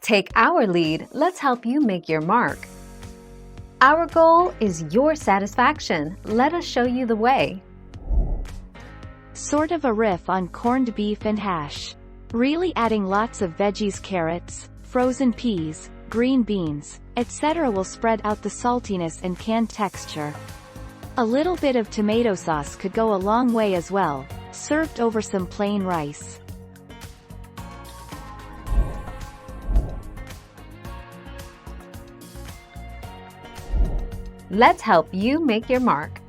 Take our lead, let's help you make your mark. Our goal is your satisfaction. Let us show you the way. Sort of a riff on corned beef and hash. Really adding lots of veggies, carrots, frozen peas, green beans, etc. will spread out the saltiness and canned texture. A little bit of tomato sauce could go a long way as well, served over some plain rice. Let's help you make your mark.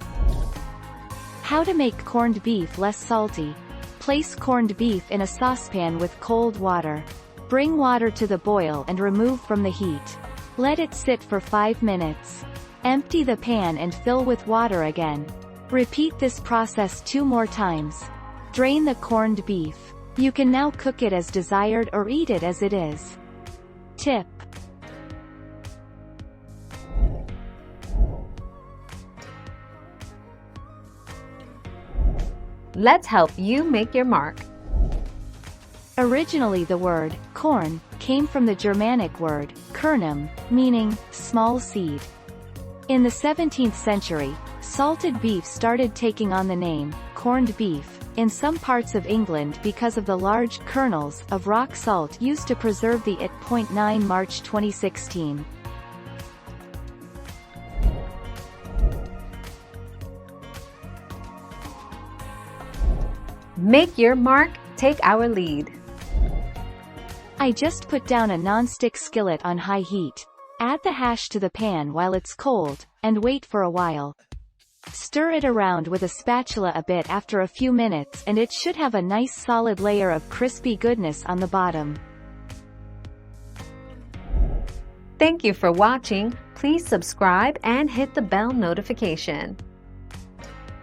How to make corned beef less salty. Place corned beef in a saucepan with cold water. Bring water to the boil and remove from the heat. Let it sit for 5 minutes. Empty the pan and fill with water again. Repeat this process 2 more times. Drain the corned beef. You can now cook it as desired or eat it as it is. Tip: Let's help you make your mark. Originally the word corn came from the Germanic word kernum, meaning small seed. In the 17th century, salted beef started taking on the name corned beef in some parts of England because of the large kernels of rock salt used to preserve the it. 9 March 2016. Make your mark, take our lead. I just put down a non-stick skillet on high heat. Add the hash to the pan while it's cold, and wait for a while. Stir it around with a spatula a bit after a few minutes and it should have a nice solid layer of crispy goodness on the bottom. Thank you for watching. Please subscribe and hit the bell notification.